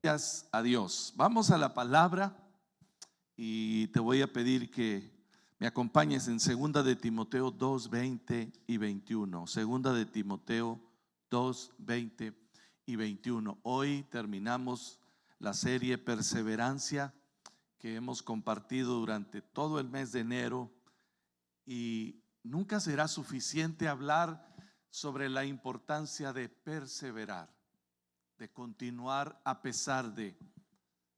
Gracias a Dios. Vamos a la palabra y te voy a pedir que me acompañes en 2 de Timoteo 2, 20 y 21. 2 de Timoteo 2, 20 y 21. Hoy terminamos la serie Perseverancia que hemos compartido durante todo el mes de enero, y nunca será suficiente hablar sobre la importancia de perseverar, de continuar a pesar de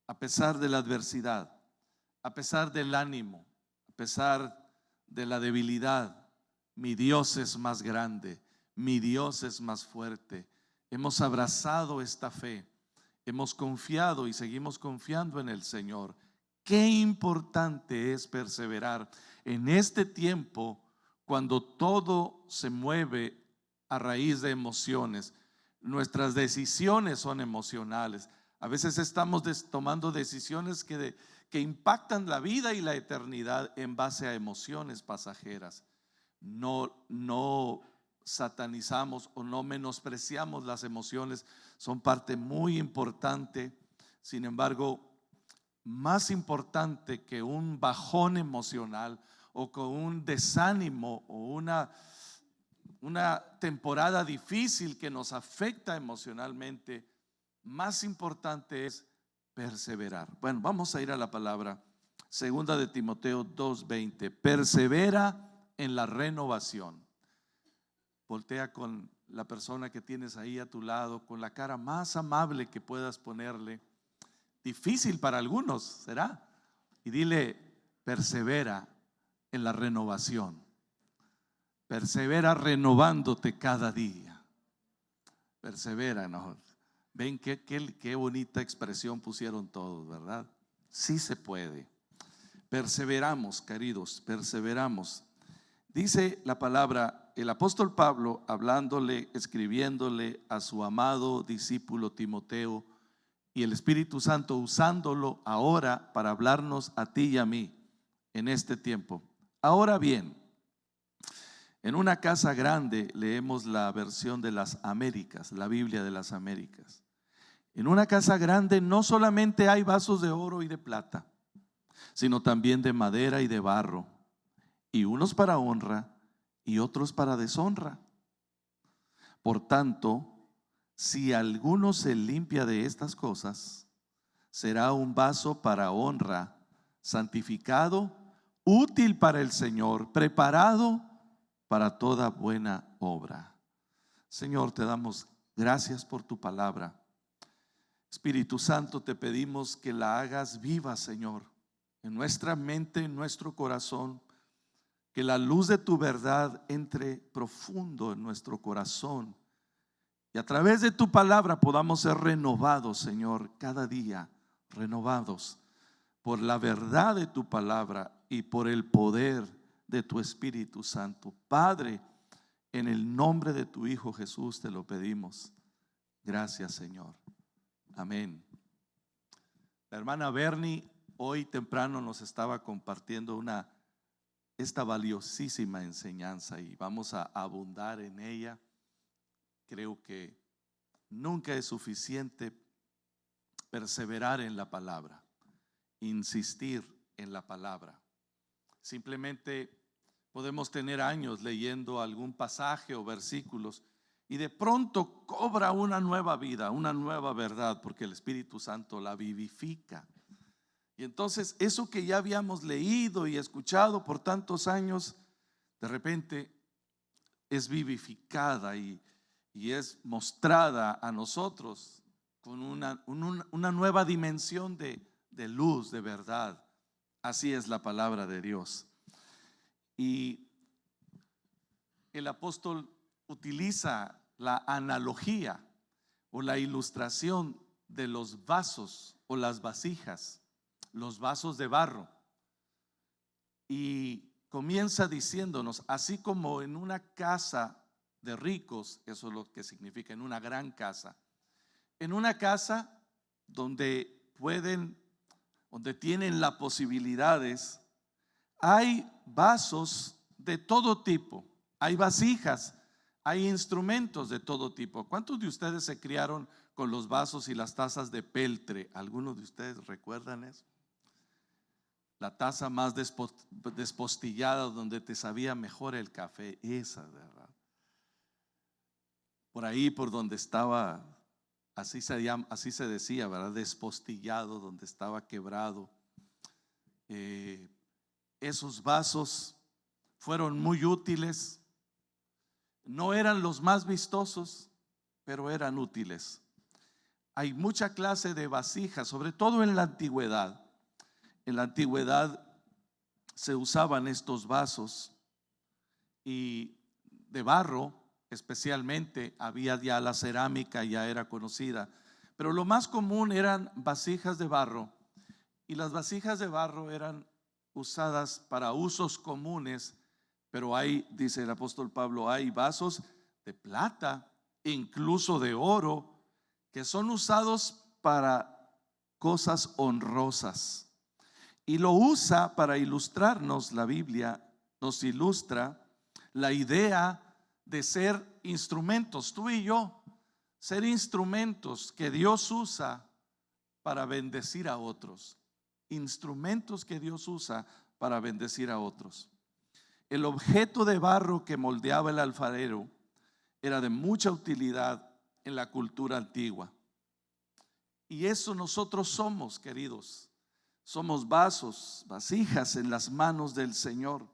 la adversidad, a pesar del ánimo, a pesar de la debilidad. Mi Dios es más grande, mi Dios es más fuerte. Hemos abrazado esta fe, hemos confiado y seguimos confiando en el Señor. Qué importante es perseverar en este tiempo cuando todo se mueve a raíz de emociones. Nuestras decisiones son emocionales. A veces estamos tomando decisiones que impactan la vida y la eternidad en base a emociones pasajeras. No satanizamos o no menospreciamos las emociones, son parte muy importante. Sin embargo, más importante que un bajón emocional o con un desánimo o una temporada difícil que nos afecta emocionalmente, más importante es perseverar. Bueno, vamos a ir a la palabra. 2 de Timoteo 2:20. Persevera en la renovación. Voltea con la persona que tienes ahí a tu lado, con la cara más amable que puedas ponerle. Difícil para algunos será, y dile: persevera en la renovación. Persevera renovándote cada día. Persevera, ¿no? Ven qué bonita expresión pusieron todos, ¿verdad? Sí se puede. Perseveramos, queridos, perseveramos. Dice la palabra, el apóstol Pablo hablándole, escribiéndole a su amado discípulo Timoteo, y el Espíritu Santo usándolo ahora para hablarnos a ti y a mí en este tiempo. Ahora bien, en una casa grande, leemos la versión de las Américas, la Biblia de las Américas. En una casa grande no solamente hay vasos de oro y de plata, sino también de madera y de barro, y unos para honra y otros para deshonra. Por tanto, si alguno se limpia de estas cosas, será un vaso para honra, santificado, útil para el Señor, preparado para toda buena obra. Señor, te damos gracias por tu palabra. Espíritu Santo, te pedimos que la hagas viva, Señor, en nuestra mente, en nuestro corazón. Que la luz de tu verdad entre profundo en nuestro corazón, y a través de tu palabra podamos ser renovados, Señor, cada día, renovados por la verdad de tu palabra y por el poder de tu Espíritu Santo. Padre, en el nombre de tu Hijo Jesús te lo pedimos. Gracias, Señor. Amén. La hermana Bernie hoy temprano nos estaba compartiendo esta valiosísima enseñanza, y vamos a abundar en ella. Creo que nunca es suficiente perseverar en la palabra, insistir en la palabra. Simplemente podemos tener años leyendo algún pasaje o versículos y de pronto cobra una nueva vida, una nueva verdad, porque el Espíritu Santo la vivifica. Y entonces eso que ya habíamos leído y escuchado por tantos años, de repente es vivificada y es mostrada a nosotros con una nueva dimensión de luz, de verdad. Así es la palabra de Dios. Y el apóstol utiliza la analogía o la ilustración de los vasos o las vasijas, los vasos de barro, y comienza diciéndonos: así como en una casa de ricos, eso es lo que significa en una gran casa, en una casa donde tienen las posibilidades, hay vasos de todo tipo, hay vasijas, hay instrumentos de todo tipo. ¿Cuántos de ustedes se criaron con los vasos y las tazas de peltre. ¿Algunos de ustedes recuerdan eso? La taza más despostillada, donde te sabía mejor el café, esa, ¿verdad? Por ahí, por donde estaba, así se decía, ¿verdad? Despostillado, donde estaba quebrado. Esos vasos fueron muy útiles. No eran los más vistosos, pero eran útiles. Hay mucha clase de vasijas, sobre todo en la antigüedad. En la antigüedad se usaban estos vasos y de barro, especialmente. Había ya la cerámica, ya era conocida, pero lo más común eran vasijas de barro, y las vasijas de barro eran usadas para usos comunes. Pero hay, dice el apóstol Pablo, hay vasos de plata, incluso de oro, que son usados para cosas honrosas. Y lo usa para ilustrarnos. La Biblia nos ilustra la idea de ser instrumentos, tú y yo, ser instrumentos que Dios usa para bendecir a otros. Instrumentos que Dios usa para bendecir a otros. El objeto de barro que moldeaba el alfarero era de mucha utilidad en la cultura antigua. Y eso nosotros somos, queridos. Somos vasos, vasijas en las manos del Señor.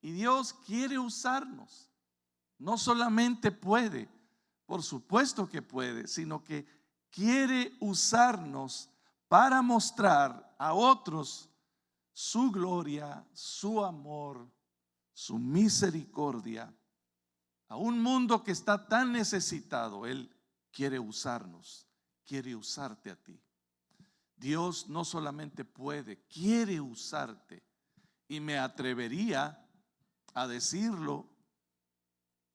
Y Dios quiere usarnos. No solamente puede, por supuesto que puede, sino que quiere usarnos para mostrar a otros su gloria, su amor, su misericordia. A un mundo que está tan necesitado, Él quiere usarnos, quiere usarte a ti. Dios no solamente puede, quiere usarte. Y me atrevería a decirlo,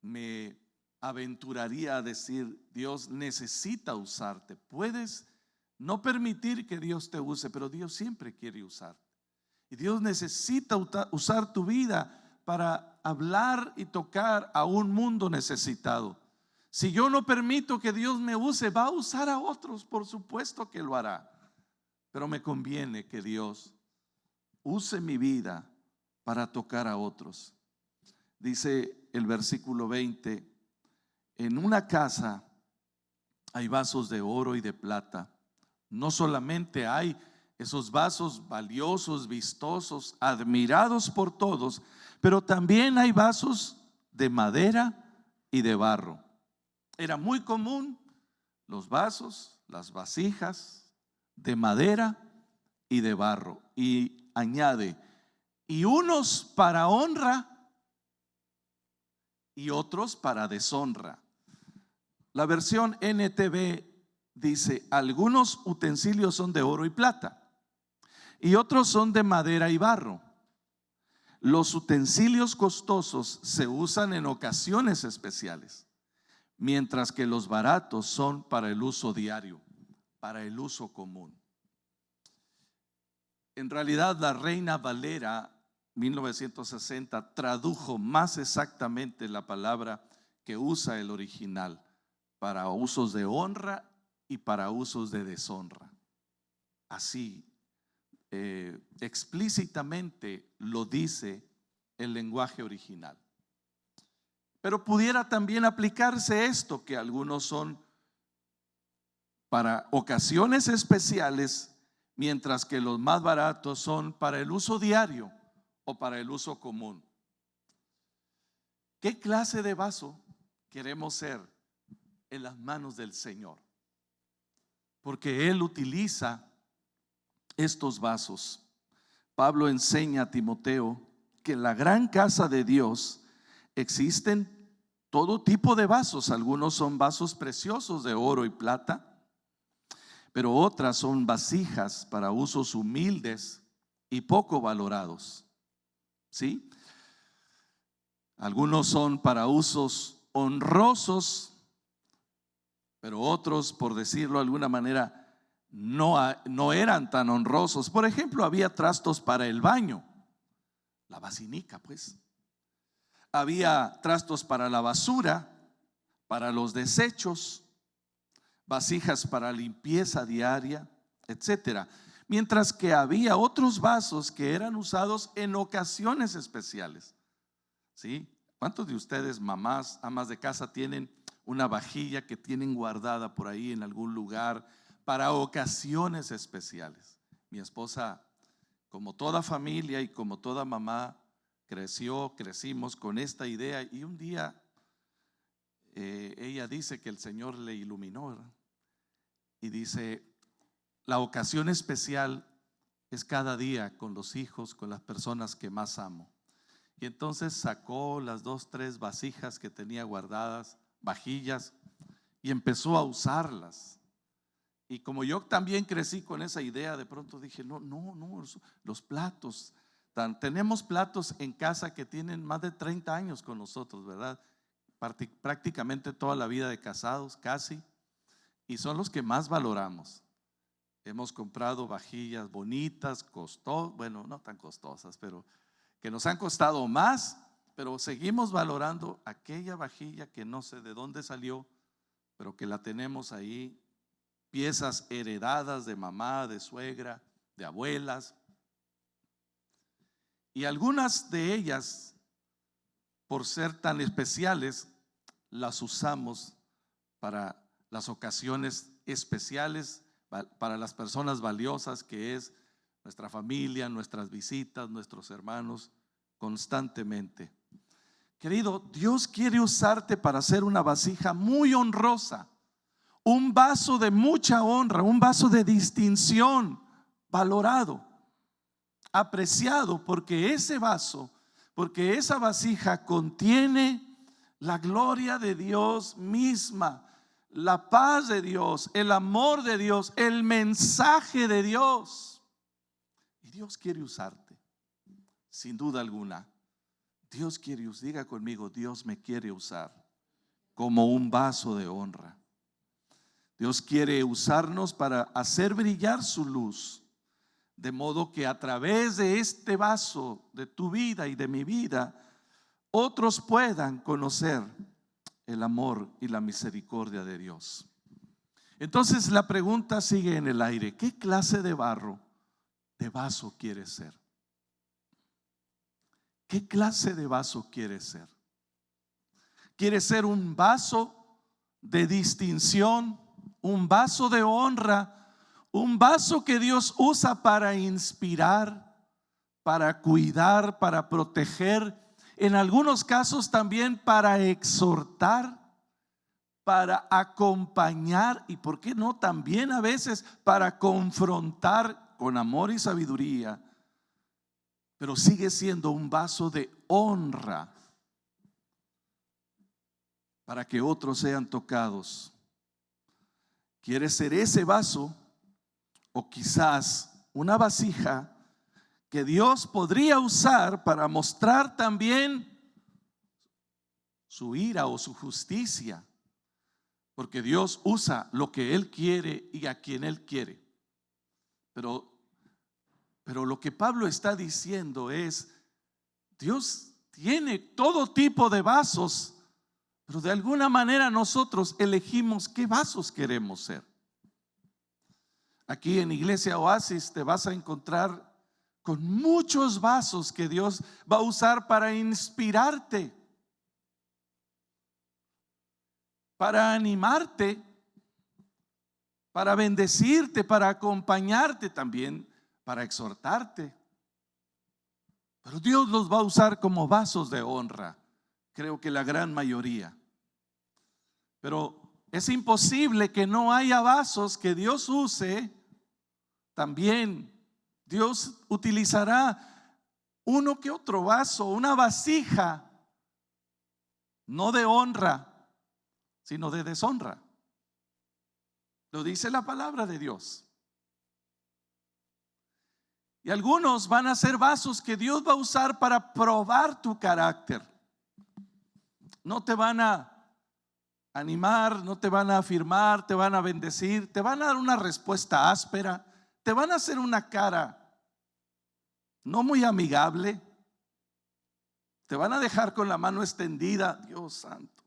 me aventuraría a decir, Dios necesita usarte. Puedes no permitir que Dios te use, pero Dios siempre quiere usarte. Y Dios necesita usar tu vida para hablar y tocar a un mundo necesitado. Si yo no permito que Dios me use, va a usar a otros, por supuesto que lo hará. Pero me conviene que Dios use mi vida para tocar a otros. Dice el versículo 20, en una casa hay vasos de oro y de plata. No solamente hay esos vasos valiosos, vistosos, admirados por todos, pero también hay vasos de madera y de barro. Era muy común los vasos, las vasijas de madera y de barro. Y añade, y unos para honra y otros para deshonra. La versión NTV dice, algunos utensilios son de oro y plata y otros son de madera y barro. Los utensilios costosos se usan en ocasiones especiales, mientras que los baratos son para el uso diario, para el uso común. En realidad, la Reina Valera 1960 tradujo más exactamente la palabra que usa el original, para usos de honra y para usos de deshonra. Así explícitamente lo dice el lenguaje original. Pero pudiera también aplicarse esto, que algunos son para ocasiones especiales, mientras que los más baratos son para el uso diario o para el uso común. ¿Qué clase de vaso queremos ser en las manos del Señor? Porque Él utiliza estos vasos. Pablo enseña a Timoteo que en la gran casa de Dios existen todo tipo de vasos. Algunos son vasos preciosos de oro y plata, pero otras son vasijas para usos humildes y poco valorados. ¿Sí? Algunos son para usos honrosos, pero otros, por decirlo de alguna manera, no eran tan honrosos. Por ejemplo, había trastos para el baño, la basinica pues. Había trastos para la basura, para los desechos, vasijas para limpieza diaria, etcétera. Mientras que había otros vasos que eran usados en ocasiones especiales. ¿Sí? ¿Cuántos de ustedes, mamás, amas de casa, tienen una vajilla que tienen guardada por ahí en algún lugar para ocasiones especiales? Mi esposa, como toda familia y como toda mamá, crecimos con esta idea, y un día ella dice que el Señor le iluminó, ¿verdad? Y dice: la ocasión especial es cada día con los hijos, con las personas que más amo. Y entonces sacó las 2, 3 vasijas que tenía guardadas, vajillas, y empezó a usarlas. Y como yo también crecí con esa idea, de pronto dije: no, los platos. Tenemos platos en casa que tienen más de 30 años con nosotros, ¿verdad? Prácticamente toda la vida de casados, casi. Y son los que más valoramos. Hemos comprado vajillas bonitas, bueno, no tan costosas, pero que nos han costado más, pero seguimos valorando aquella vajilla que no sé de dónde salió, pero que la tenemos ahí, piezas heredadas de mamá, de suegra, de abuelas. Y algunas de ellas, por ser tan especiales, las usamos para las ocasiones especiales, para las personas valiosas, que es nuestra familia, nuestras visitas, nuestros hermanos, constantemente. Querido, Dios quiere usarte para ser una vasija muy honrosa, un vaso de mucha honra, un vaso de distinción, valorado, apreciado, porque ese vaso, porque esa vasija contiene la gloria de Dios misma, la paz de Dios, el amor de Dios, el mensaje de Dios. Y Dios quiere usarte, sin duda alguna. Dios quiere usar, diga conmigo: Dios me quiere usar como un vaso de honra. Dios quiere usarnos para hacer brillar su luz, de modo que a través de este vaso, de tu vida y de mi vida, otros puedan conocer el amor y la misericordia de Dios. Entonces la pregunta sigue en el aire: ¿qué clase de barro, de vaso quieres ser? ¿Qué clase de vaso quieres ser? ¿Quieres ser un vaso de distinción, un vaso de honra, un vaso que Dios usa para inspirar, para cuidar, para proteger, en algunos casos también para exhortar, para acompañar, y por qué no también a veces para confrontar con amor y sabiduría? Pero sigue siendo un vaso de honra para que otros sean tocados. ¿Quieres ser ese vaso? O quizás una vasija que Dios podría usar para mostrar también su ira o su justicia, porque Dios usa lo que Él quiere y a quien Él quiere. Pero lo que Pablo está diciendo es: Dios tiene todo tipo de vasos, pero de alguna manera nosotros elegimos qué vasos queremos ser. Aquí en Iglesia Oasis te vas a encontrar con muchos vasos que Dios va a usar para inspirarte, para animarte, para bendecirte, para acompañarte, también para exhortarte. Pero Dios los va a usar como vasos de honra, creo que la gran mayoría. Pero es imposible que no haya vasos que Dios use. También Dios utilizará uno que otro vaso, una vasija, no de honra, sino de deshonra. Lo dice la palabra de Dios. Y algunos van a ser vasos que Dios va a usar para probar tu carácter. No te van a animar, no te van a afirmar, te van a bendecir, te van a dar una respuesta áspera, te van a hacer una cara no muy amigable, te van a dejar con la mano extendida. Dios santo.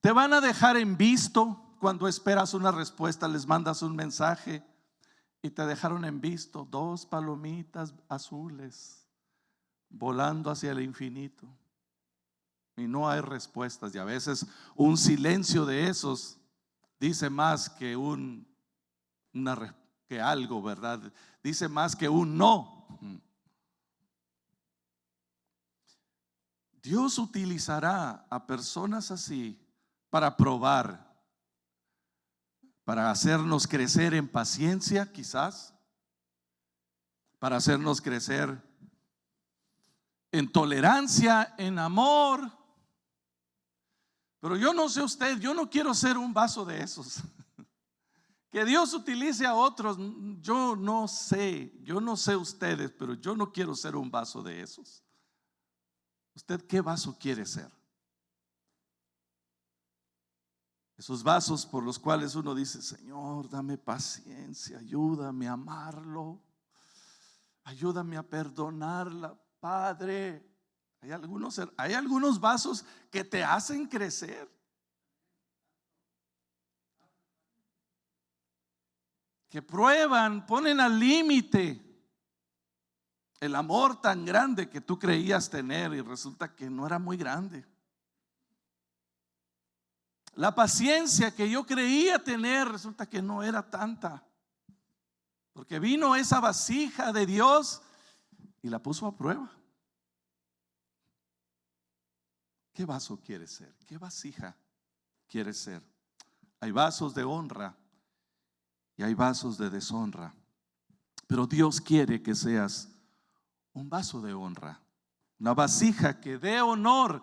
Te van a dejar en visto cuando esperas una respuesta, les mandas un mensaje y te dejaron en visto 2 palomitas azules volando hacia el infinito. Y no hay respuestas, y a veces un silencio de esos dice más que que algo, ¿verdad? Dice más que un no. Dios utilizará a personas así para probar, para hacernos crecer en paciencia, quizás, para hacernos crecer en tolerancia, en amor. Pero yo no sé usted, yo no quiero ser un vaso de esos. Que Dios utilice a otros, yo no sé ustedes, pero yo no quiero ser un vaso de esos. ¿Usted qué vaso quiere ser? Esos vasos por los cuales uno dice: Señor, dame paciencia, ayúdame a amarlo, ayúdame a perdonarla, Padre. Hay algunos vasos que te hacen crecer. Que prueban, ponen al límite el amor tan grande que tú creías tener y resulta que no era muy grande. La paciencia que yo creía tener resulta que no era tanta, porque vino esa vasija de Dios y la puso a prueba. ¿Qué vaso quieres ser? ¿Qué vasija quieres ser? Hay vasos de honra y hay vasos de deshonra, pero Dios quiere que seas un vaso de honra, una vasija que dé honor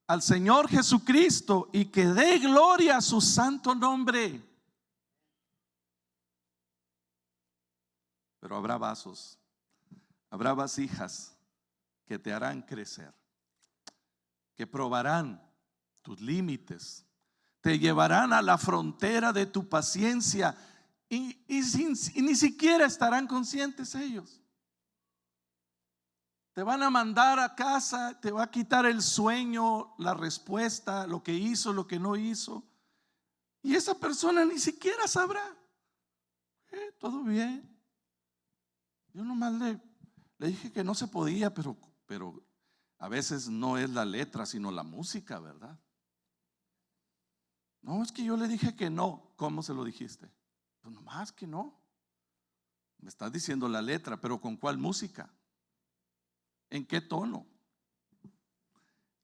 al Señor Jesucristo y que dé gloria a su santo nombre. Pero habrá vasos, habrá vasijas que te harán crecer, que probarán tus límites, te llevarán a la frontera de tu paciencia y ni siquiera estarán conscientes ellos. Te van a mandar a casa, te va a quitar el sueño, la respuesta, lo que hizo, lo que no hizo. Y esa persona ni siquiera sabrá. Todo bien. Yo nomás le dije que no se podía, pero a veces no es la letra, sino la música, ¿verdad? No, es que yo le dije que no. ¿Cómo se lo dijiste? Pues nomás que no. Me estás diciendo la letra, pero ¿con cuál música? ¿En qué tono?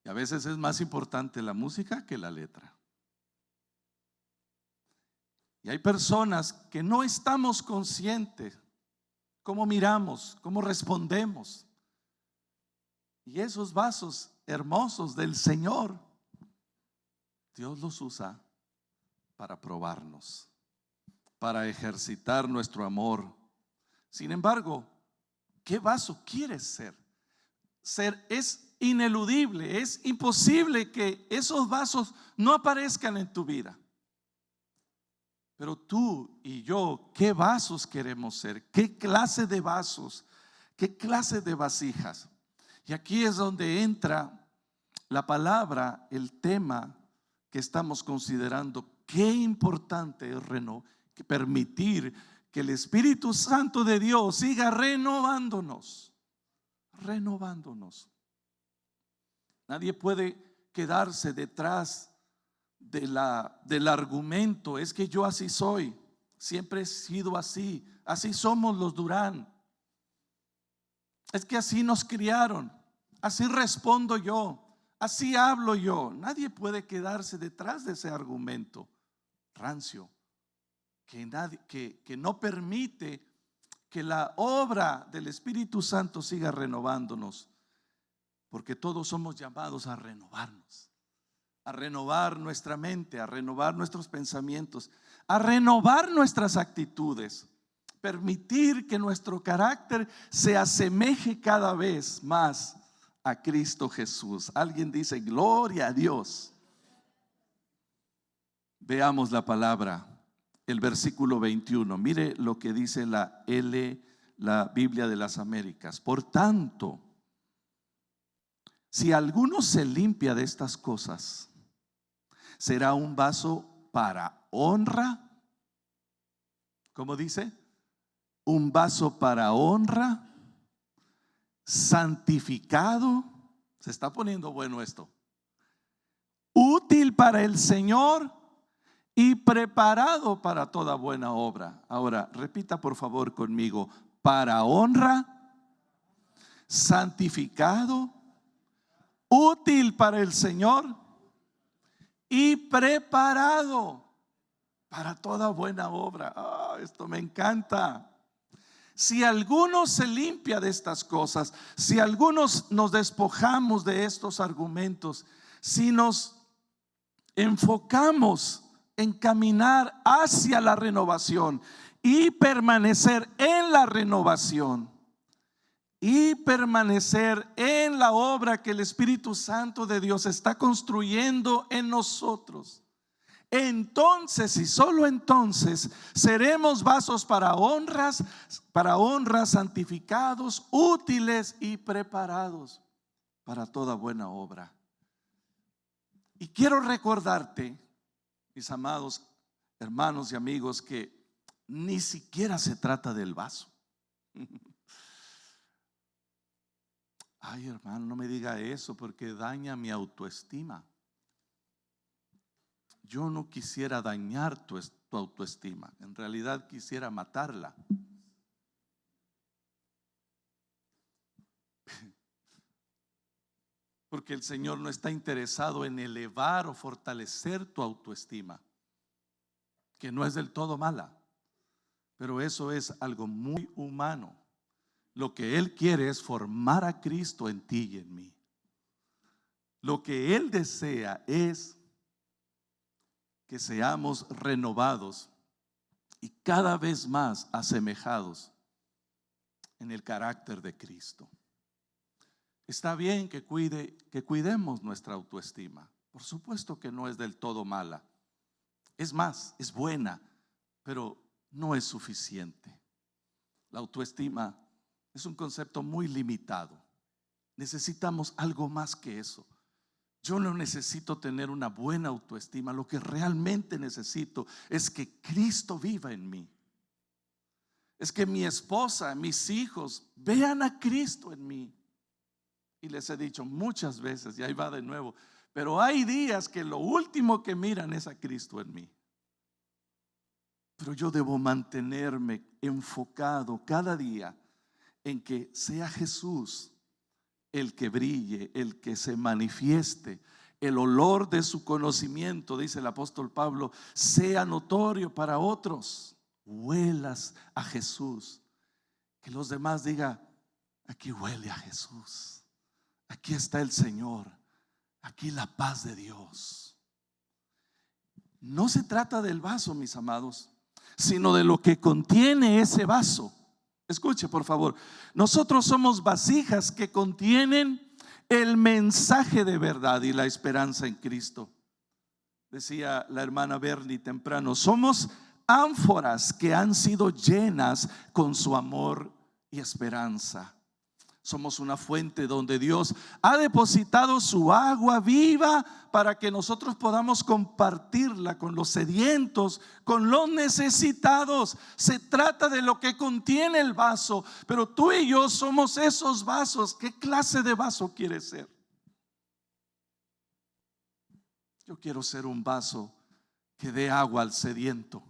Y a veces es más importante la música que la letra. Y hay personas que no estamos conscientes cómo miramos, cómo respondemos. Y esos vasos hermosos del Señor, Dios los usa para probarnos, para ejercitar nuestro amor. Sin embargo, ¿qué vaso quieres ser? Es ineludible, es imposible que esos vasos no aparezcan en tu vida. Pero tú y yo, ¿qué vasos queremos ser? ¿Qué clase de vasos? ¿Qué clase de vasijas? Y aquí es donde entra la palabra, el tema que estamos considerando. Qué importante es permitir que el Espíritu Santo de Dios siga renovándonos. Nadie puede quedarse detrás del argumento: es que yo así soy, siempre he sido así, así somos los Durán, es que así nos criaron, así respondo yo, así hablo yo. Nadie puede quedarse detrás de ese argumento rancio que no permite que la obra del Espíritu Santo siga renovándonos, porque todos somos llamados a renovarnos, a renovar nuestra mente, a renovar nuestros pensamientos, a renovar nuestras actitudes, permitir que nuestro carácter se asemeje cada vez más a Cristo Jesús. Alguien dice: gloria a Dios. Veamos la palabra. El versículo 21, mire lo que dice la Biblia de las Américas. Por tanto, si alguno se limpia de estas cosas, será un vaso para honra. ¿Cómo dice? Un vaso para honra, santificado. Se está poniendo bueno esto. Útil para el Señor y preparado para toda buena obra. Ahora, repita por favor conmigo: para honra, santificado, útil para el Señor y preparado para toda buena obra. Esto me encanta. Si alguno se limpia de estas cosas, si algunos nos despojamos de estos argumentos, si nos enfocamos en caminar hacia la renovación y permanecer en la renovación y permanecer en la obra que el Espíritu Santo de Dios está construyendo en nosotros, entonces y solo entonces seremos vasos para honras, santificados, útiles y preparados para toda buena obra. Y quiero recordarte, mis amados hermanos y amigos, que ni siquiera se trata del vaso. Ay, hermano, no me diga eso porque daña mi autoestima. Yo no quisiera dañar tu autoestima. En realidad quisiera matarla. Porque el Señor no está interesado en elevar o fortalecer tu autoestima, que no es del todo mala, pero eso es algo muy humano. Lo que Él quiere es formar a Cristo en ti y en mí. Lo que Él desea es que seamos renovados y cada vez más asemejados en el carácter de Cristo. Está bien que cuidemos nuestra autoestima. Por supuesto que no es del todo mala. Es más, es buena, pero no es suficiente. La autoestima es un concepto muy limitado. Necesitamos algo más que eso. Yo no necesito tener una buena autoestima. Lo que realmente necesito es que Cristo viva en mí. Es que mi esposa, mis hijos vean a Cristo en mí. Y les he dicho muchas veces, y ahí va de nuevo, pero hay días que lo último que miran es a Cristo en mí. Pero yo debo mantenerme enfocado cada día en que sea Jesús el que brille, el que se manifieste, el olor de su conocimiento, dice el apóstol Pablo, sea notorio para otros. Huelas a Jesús, que los demás digan: aquí huele a Jesús, aquí está el Señor, aquí la paz de Dios. No se trata del vaso, mis amados, sino de lo que contiene ese vaso. Escuche por favor, nosotros somos vasijas que contienen el mensaje de verdad y la esperanza en Cristo. Decía la hermana Bernie temprano, somos ánforas que han sido llenas con su amor y esperanza. Somos una fuente donde Dios ha depositado su agua viva para que nosotros podamos compartirla con los sedientos, con los necesitados. Se trata de lo que contiene el vaso, pero tú y yo somos esos vasos. ¿Qué clase de vaso quieres ser? Yo quiero ser un vaso que dé agua al sediento.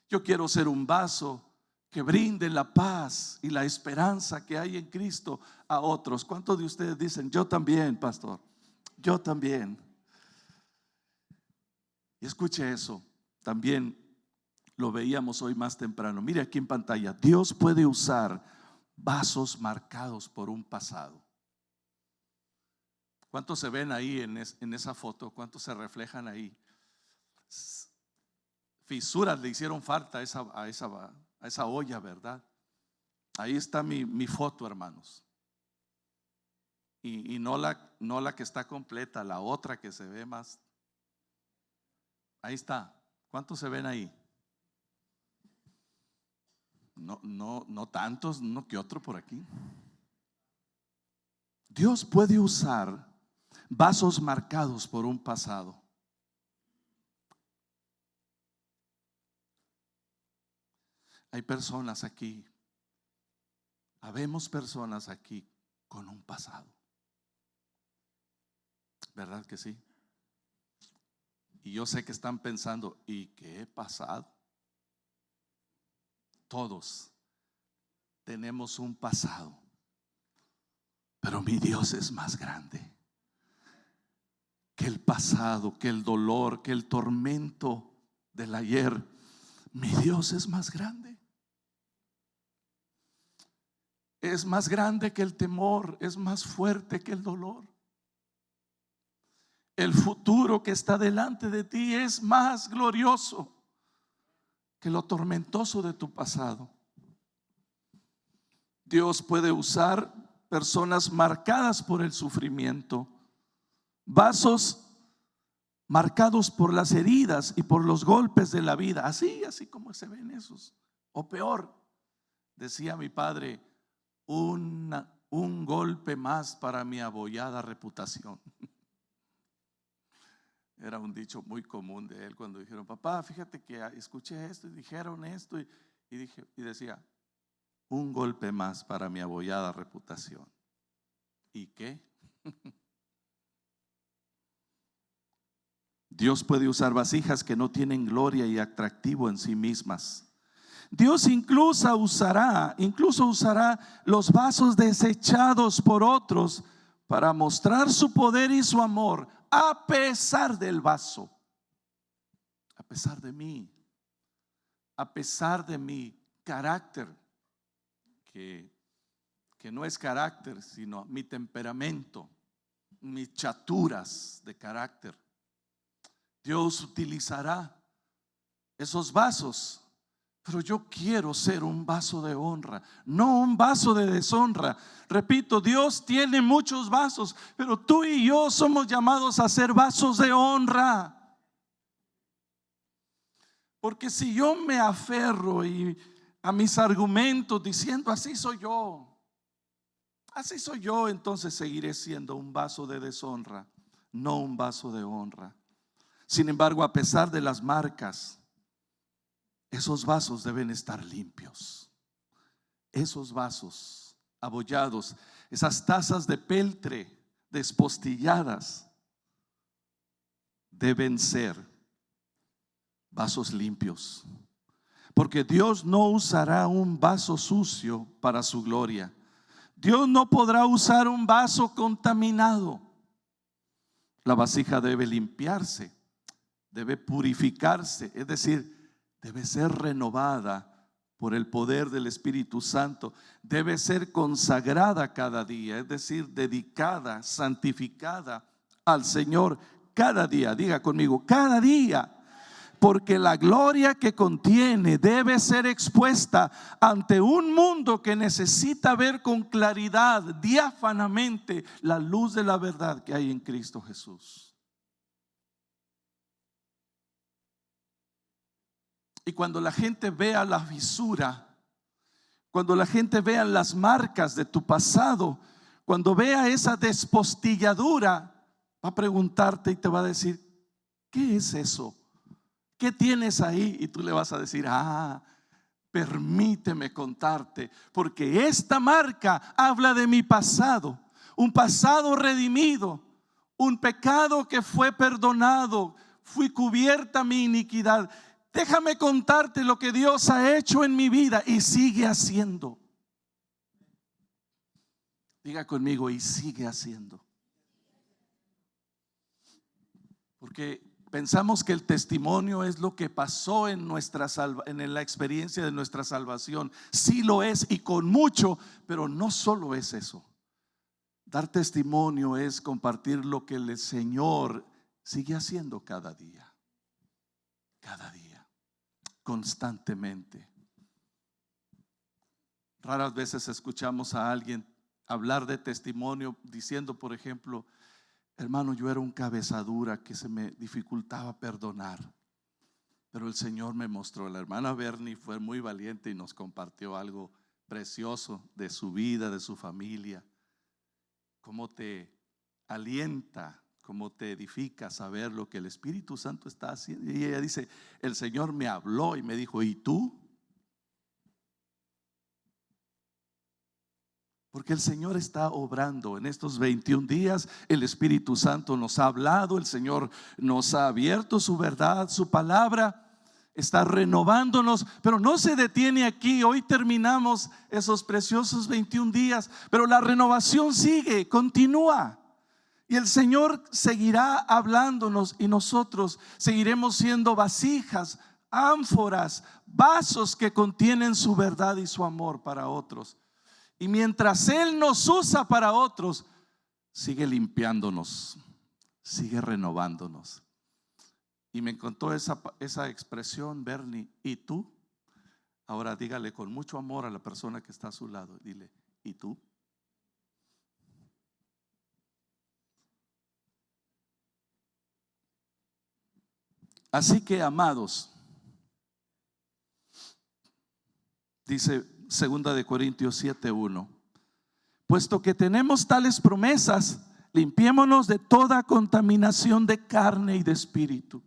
Yo quiero ser un vaso que brinde la paz y la esperanza que hay en Cristo a otros. ¿Cuántos de ustedes dicen: yo también, pastor? Yo también. Y escuche eso, también lo veíamos hoy más temprano. Mire aquí en pantalla, Dios puede usar vasos marcados por un pasado. ¿Cuántos se ven ahí en esa foto? ¿Cuántos se reflejan ahí? Fisuras le hicieron falta a esa olla, ¿verdad? Ahí está mi foto, hermanos. Y no la que está completa, la otra que se ve más. Ahí está. ¿Cuántos se ven ahí? No tantos, no que otro por aquí. Dios puede usar vasos marcados por un pasado. Hay personas aquí, habemos personas aquí con un pasado, ¿verdad que sí? Y yo sé que están pensando, ¿y qué pasado? Todos tenemos un pasado, pero mi Dios es más grande que el pasado, que el dolor, que el tormento del ayer. Mi Dios es más grande. Es más grande que el temor, es más fuerte que el dolor. El futuro que está delante de ti es más glorioso que lo tormentoso de tu pasado. Dios puede usar personas marcadas por el sufrimiento, vasos marcados por las heridas y por los golpes de la vida, así como se ven esos. O peor, decía mi padre, un golpe más para mi abollada reputación. Era un dicho muy común de él cuando dijeron, papá, fíjate que escuché esto y dijeron esto y decía, un golpe más para mi abollada reputación. ¿Y qué? Dios puede usar vasijas que no tienen gloria y atractivo en sí mismas. Dios incluso usará los vasos desechados por otros para mostrar su poder y su amor a pesar del vaso, a pesar de mí, a pesar de mi carácter, que no es carácter, sino mi temperamento, mis chaturas de carácter. Dios utilizará esos vasos. Pero yo quiero ser un vaso de honra, no un vaso de deshonra. Repito, Dios tiene muchos vasos, pero tú y yo somos llamados a ser vasos de honra. Porque si yo me aferro a mis argumentos diciendo así soy yo, entonces seguiré siendo un vaso de deshonra, no un vaso de honra. Sin embargo, a pesar de las marcas, esos vasos deben estar limpios. Esos vasos abollados, esas tazas de peltre despostilladas, deben ser vasos limpios. Porque Dios no usará un vaso sucio para su gloria. Dios no podrá usar un vaso contaminado. La vasija debe limpiarse, debe purificarse, es decir, debe ser renovada por el poder del Espíritu Santo. Debe ser consagrada cada día, es decir, dedicada, santificada al Señor cada día. Diga conmigo, cada día. Porque la gloria que contiene debe ser expuesta ante un mundo que necesita ver con claridad, diáfanamente, la luz de la verdad que hay en Cristo Jesús. Y cuando la gente vea la fisura, cuando la gente vea las marcas de tu pasado, cuando vea esa despostilladura, va a preguntarte y te va a decir, ¿qué es eso? ¿Qué tienes ahí? Y tú le vas a decir, permíteme contarte, porque esta marca habla de mi pasado, un pasado redimido, un pecado que fue perdonado, fui cubierta mi iniquidad. Déjame contarte lo que Dios ha hecho en mi vida y sigue haciendo. Diga conmigo, y sigue haciendo. Porque pensamos que el testimonio es lo que pasó en la experiencia de nuestra salvación. Sí lo es, y con mucho, pero no solo es eso. Dar testimonio es compartir lo que el Señor sigue haciendo cada día, constantemente. Raras veces escuchamos a alguien hablar de testimonio diciendo, por ejemplo, hermano, yo era un cabezadura que se me dificultaba perdonar, pero el Señor me mostró. La hermana Bernie fue muy valiente y nos compartió algo precioso de su vida, de su familia. Cómo te alienta, cómo te edifica saber lo que el Espíritu Santo está haciendo. Y ella dice, el Señor me habló y me dijo, ¿y tú? Porque el Señor está obrando en estos 21 días. El Espíritu Santo nos ha hablado, el Señor nos ha abierto su verdad, su palabra. Está renovándonos, pero no se detiene aquí. Hoy terminamos esos preciosos 21 días, pero la renovación sigue, continúa. Y el Señor seguirá hablándonos y nosotros seguiremos siendo vasijas, ánforas, vasos que contienen su verdad y su amor para otros. Y mientras Él nos usa para otros, sigue limpiándonos, sigue renovándonos. Y me encantó esa expresión, Bernie. ¿Y tú? Ahora dígale con mucho amor a la persona que está a su lado. Dile, ¿y tú? Así que, amados, dice 2 Corintios 7:1, puesto que tenemos tales promesas, limpiémonos de toda contaminación de carne y de espíritu.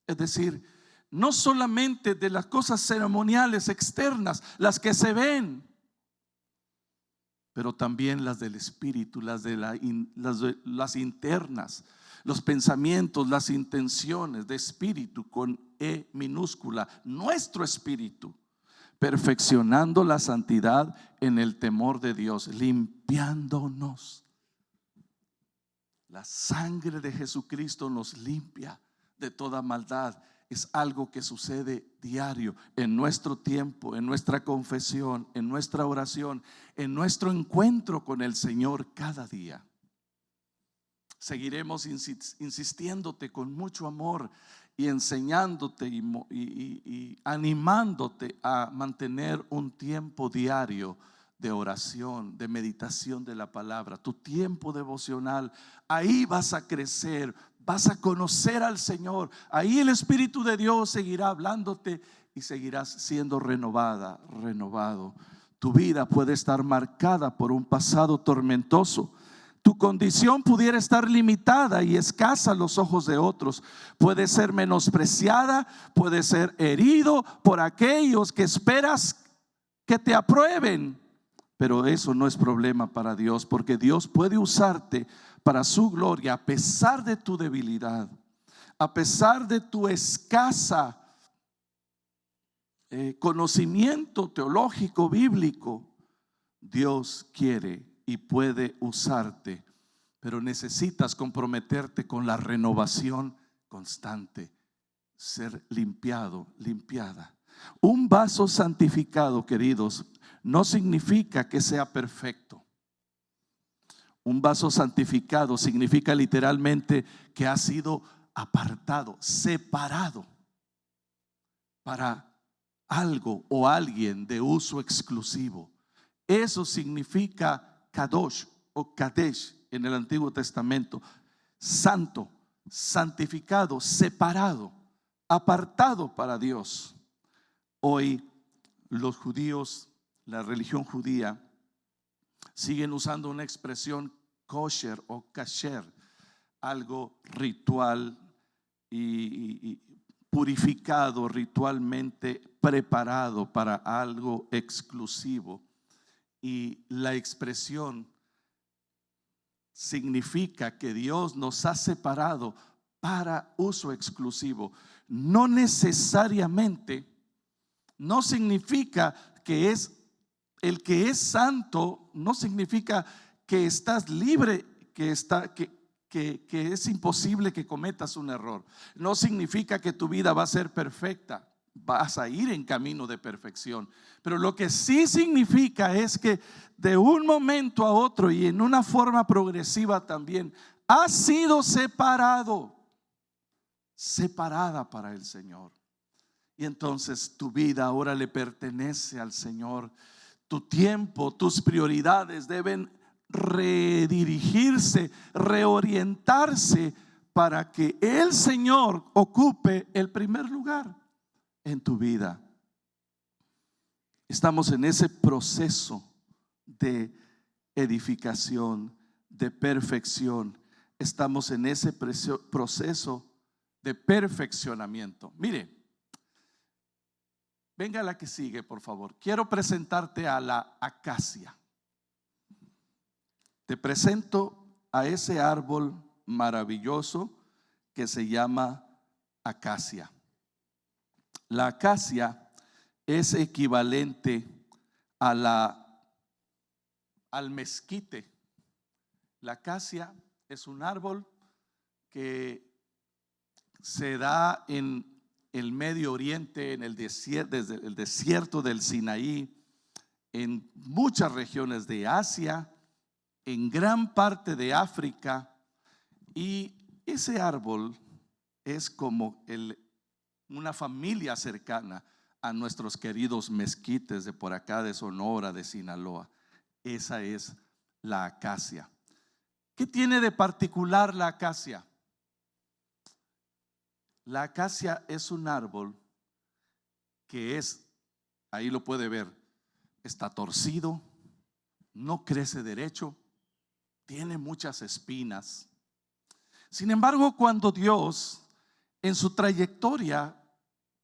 Es decir, no solamente de las cosas ceremoniales externas, las que se ven, pero también las del espíritu, las internas, los pensamientos, las intenciones de espíritu con E minúscula, nuestro espíritu, perfeccionando la santidad en el temor de Dios, limpiándonos. La sangre de Jesucristo nos limpia de toda maldad. Es algo que sucede diario en nuestro tiempo, en nuestra confesión, en nuestra oración, en nuestro encuentro con el Señor cada día. Seguiremos insistiéndote con mucho amor y enseñándote y animándote a mantener un tiempo diario de oración, de meditación de la palabra, tu tiempo devocional. Ahí vas a crecer, vas a conocer al Señor. Ahí el Espíritu de Dios seguirá hablándote y seguirás siendo renovado. Tu vida puede estar marcada por un pasado tormentoso. Tu condición pudiera estar limitada y escasa a los ojos de otros. Puede ser menospreciada, puede ser herido por aquellos que esperas que te aprueben. Pero eso no es problema para Dios, porque Dios puede usarte para su gloria a pesar de tu debilidad, a pesar de tu escasa conocimiento teológico, bíblico. Dios quiere y puede usarte, pero necesitas comprometerte con la renovación constante, ser limpiado, limpiada. Un vaso santificado, queridos, no significa que sea perfecto. Un vaso santificado significa literalmente que ha sido apartado, separado para algo o alguien de uso exclusivo. Eso significa kadosh o kadesh en el Antiguo Testamento. Santo, santificado, separado, apartado para Dios. Hoy los judíos, la religión judía, siguen usando una expresión kosher o kasher, algo ritual y purificado, ritualmente preparado para algo exclusivo. Y la expresión significa que Dios nos ha separado para uso exclusivo. No necesariamente, no significa que es el que es santo, no significa que estás libre, que es imposible que cometas un error. No significa que tu vida va a ser perfecta. Vas a ir en camino de perfección. Pero lo que sí significa es que de un momento a otro y en una forma progresiva también has sido separada para el Señor. Y entonces tu vida ahora le pertenece al Señor. Tu tiempo, tus prioridades deben redirigirse, reorientarse para que el Señor ocupe el primer lugar en tu vida. Estamos en ese proceso de edificación, de perfección. Estamos en ese proceso de perfeccionamiento. Mire, venga la que sigue, por favor. Quiero presentarte a la acacia. Te presento a ese árbol maravilloso que se llama acacia. La acacia es equivalente al mezquite. La acacia es un árbol que se da en el Medio Oriente, en el desierto, desde el desierto del Sinaí, en muchas regiones de Asia, en gran parte de África. Y ese árbol es como una familia cercana a nuestros queridos mezquites de por acá, de Sonora, de Sinaloa. Esa es la acacia. ¿Qué tiene de particular la acacia? La acacia es un árbol que ahí lo puede ver, está torcido, no crece derecho, tiene muchas espinas. Sin embargo, cuando Dios, en su trayectoria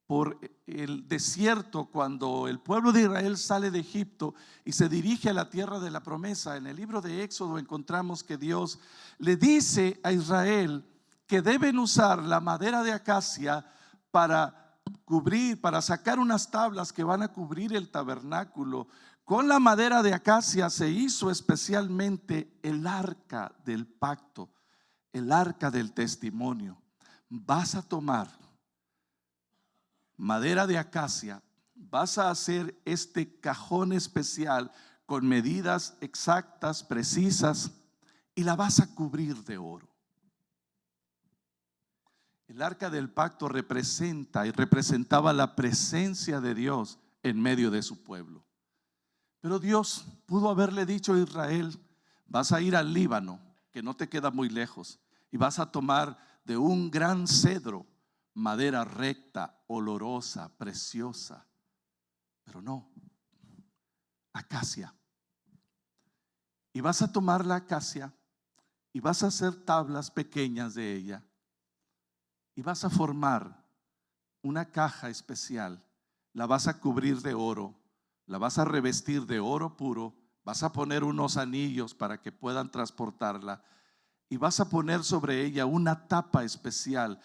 por el desierto, cuando el pueblo de Israel sale de Egipto y se dirige a la tierra de la promesa, en el libro de Éxodo encontramos que Dios le dice a Israel que deben usar la madera de acacia para sacar unas tablas que van a cubrir el tabernáculo. Con la madera de acacia se hizo especialmente el arca del pacto, el arca del testimonio. Vas a tomar madera de acacia, vas a hacer este cajón especial con medidas exactas, precisas, y la vas a cubrir de oro. El arca del pacto representaba la presencia de Dios en medio de su pueblo. Pero Dios pudo haberle dicho a Israel: vas a ir al Líbano, que no te queda muy lejos, y vas a tomar de un gran cedro madera recta, olorosa, preciosa. Pero no, acacia. Y vas a tomar la acacia y vas a hacer tablas pequeñas de ella y vas a formar una caja especial. La vas a cubrir de oro, la vas a revestir de oro puro, vas a poner unos anillos para que puedan transportarla y vas a poner sobre ella una tapa especial,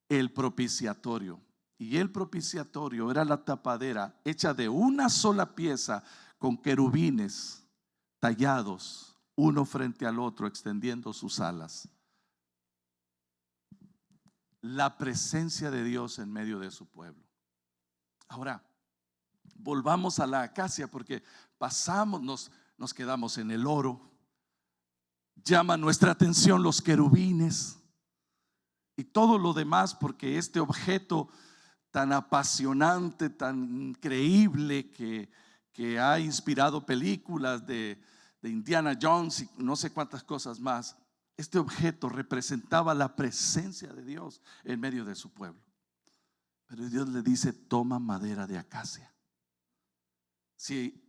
el propiciatorio. Y el propiciatorio era la tapadera hecha de una sola pieza con querubines tallados uno frente al otro, extendiendo sus alas. La presencia de Dios en medio de su pueblo. Ahora, volvamos a la acacia, porque nos quedamos en el oro. Llama nuestra atención los querubines y todo lo demás, porque este objeto tan apasionante, tan increíble, que ha inspirado películas de Indiana Jones y no sé cuántas cosas más, este objeto representaba la presencia de Dios en medio de su pueblo. Pero Dios le dice: toma madera de acacia. Si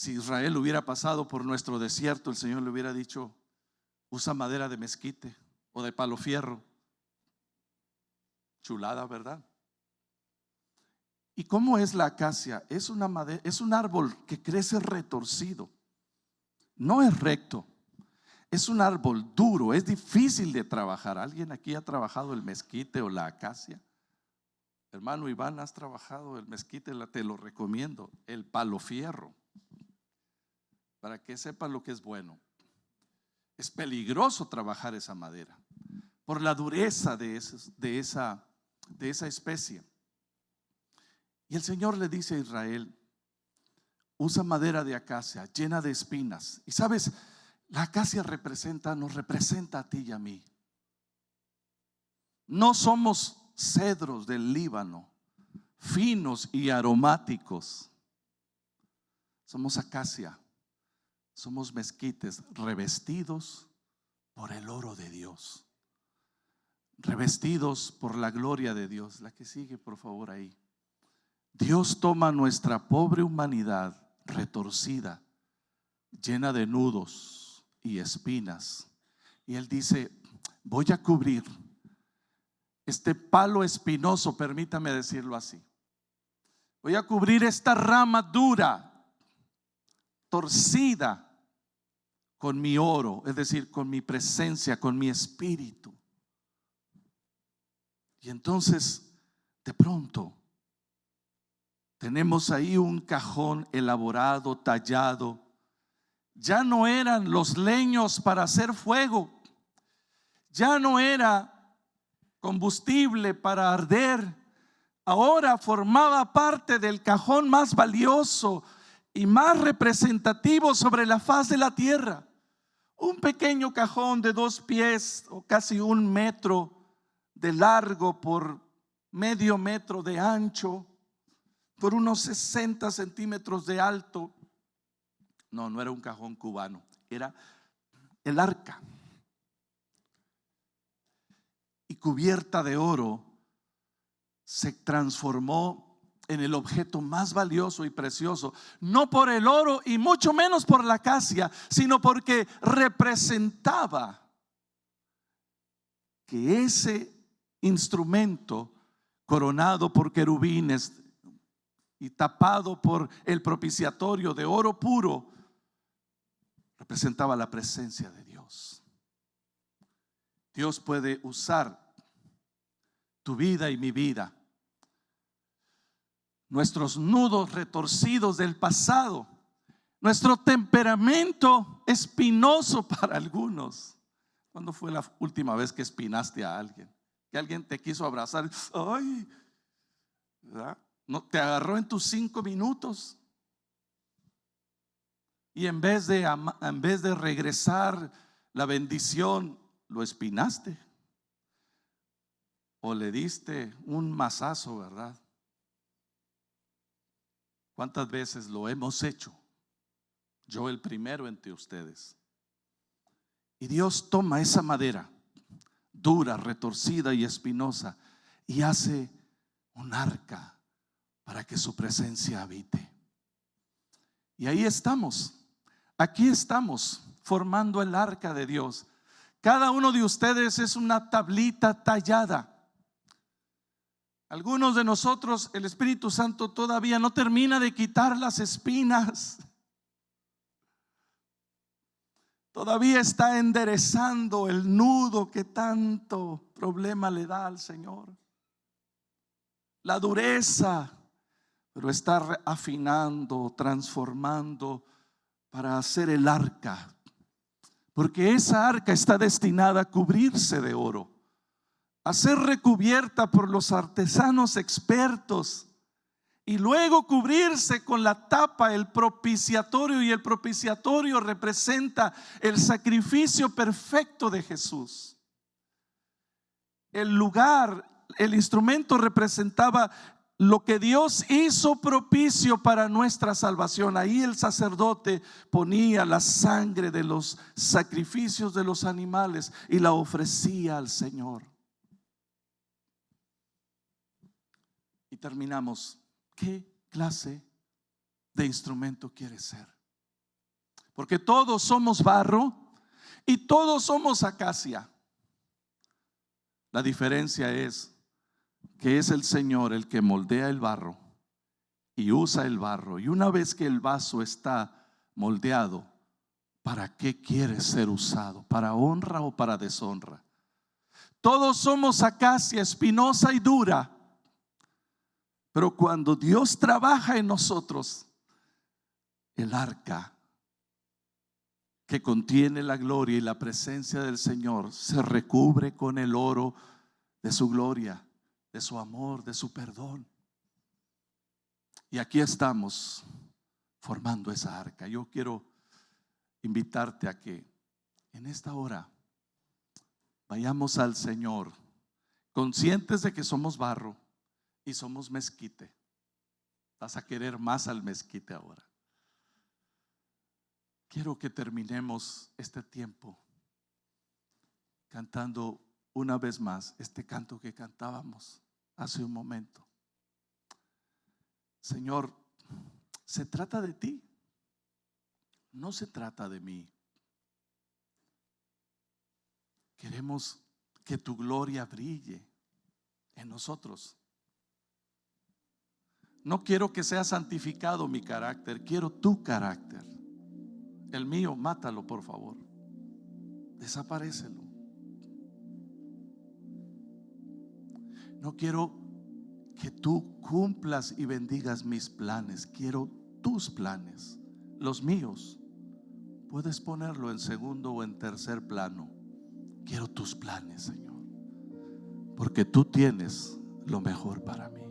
Israel hubiera pasado por nuestro desierto, el Señor le hubiera dicho: usa madera de mezquite o de palo fierro. Chulada, ¿verdad? ¿Y cómo es la acacia? Es un árbol que crece retorcido, no es recto. Es un árbol duro, es difícil de trabajar. ¿Alguien aquí ha trabajado el mezquite o la acacia? Hermano Iván, ¿has trabajado el mezquite? Te lo recomiendo. El palo fierro, para que sepan lo que es bueno. Es peligroso trabajar esa madera por la dureza de esa especie. Y el Señor le dice a Israel: usa madera de acacia llena de espinas. Y sabes, la acacia nos representa a ti y a mí. No somos cedros del Líbano, finos y aromáticos. Somos acacia, somos mezquites revestidos por el oro de Dios, revestidos por la gloria de Dios. La que sigue, por favor, ahí. Dios toma nuestra pobre humanidad retorcida, llena de nudos y espinas, y Él dice: voy a cubrir este palo espinoso, permítame decirlo así. Voy a cubrir esta rama dura, torcida, con mi oro, es decir, con mi presencia, con mi espíritu. Y entonces, de pronto, tenemos ahí un cajón elaborado, tallado. Ya no eran los leños para hacer fuego, ya no era combustible para arder. Ahora formaba parte del cajón más valioso y más representativo sobre la faz de la tierra. Un pequeño cajón de 2 pies o casi 1 metro de largo por medio metro de ancho, por unos 60 centímetros de alto. No era un cajón cubano, era el arca. Y cubierta de oro, se transformó en el objeto más valioso y precioso, no por el oro y mucho menos por la acacia, sino porque representaba que ese instrumento, coronado por querubines y tapado por el propiciatorio de oro puro, representaba la presencia de Dios. Dios puede usar tu vida y mi vida, nuestros nudos retorcidos del pasado, nuestro temperamento espinoso para algunos. ¿Cuándo fue la última vez que espinaste a alguien? Que alguien te quiso abrazar, ay, ¿verdad? No, te agarró en tus 5 minutos y en vez de regresar la bendición, lo espinaste o le diste un mazazo, ¿verdad? ¿Cuántas veces lo hemos hecho? Yo el primero entre ustedes. Y Dios toma esa madera dura, retorcida y espinosa y hace un arca para que su presencia habite. Y ahí estamos, aquí estamos formando el arca de Dios. Cada uno de ustedes es una tablita tallada. Algunos de nosotros, el Espíritu Santo todavía no termina de quitar las espinas. Todavía está enderezando el nudo que tanto problema le da al Señor. La dureza, pero está afinando, transformando para hacer el arca. Porque esa arca está destinada a cubrirse de oro, a ser recubierta por los artesanos expertos y luego cubrirse con la tapa, el propiciatorio. Y el propiciatorio representa el sacrificio perfecto de Jesús. El lugar, el instrumento representaba lo que Dios hizo propicio para nuestra salvación. Ahí el sacerdote ponía la sangre de los sacrificios de los animales y la ofrecía al Señor. Y terminamos. ¿Qué clase de instrumento quieres ser? Porque todos somos barro y todos somos acacia. La diferencia es que es el Señor el que moldea el barro y usa el barro. Y una vez que el vaso está moldeado, ¿para qué quieres ser usado? ¿Para honra o para deshonra? Todos somos acacia espinosa y dura. Pero cuando Dios trabaja en nosotros, el arca que contiene la gloria y la presencia del Señor se recubre con el oro de su gloria, de su amor, de su perdón. Y aquí estamos formando esa arca. Yo quiero invitarte a que en esta hora vayamos al Señor, conscientes de que somos barro y somos mezquite. Vas a querer más al mezquite ahora. Quiero que terminemos este tiempo cantando una vez más este canto que cantábamos hace un momento. Señor, se trata de ti, no se trata de mí. Queremos que tu gloria brille en nosotros. No quiero que sea santificado mi carácter, quiero tu carácter. El mío, mátalo, por favor. Desaparécelo. No quiero que tú cumplas y bendigas mis planes. Quiero tus planes. Los míos puedes ponerlo en segundo o en tercer plano. Quiero tus planes, Señor, porque tú tienes lo mejor para mí.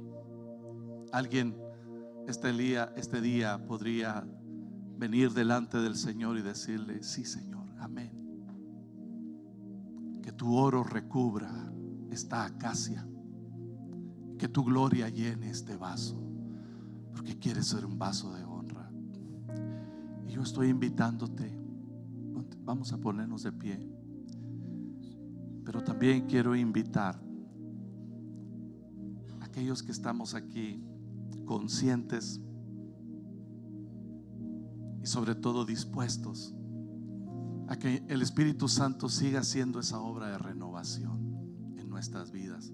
Alguien este día podría venir delante del Señor y decirle: sí, Señor, amén. Que tu oro recubra esta acacia, que tu gloria llene este vaso, porque quieres ser un vaso de honra. Y yo estoy invitándote. Vamos a ponernos de pie. Pero también quiero invitar a aquellos que estamos aquí conscientes y sobre todo dispuestos a que el Espíritu Santo siga haciendo esa obra de renovación en nuestras vidas.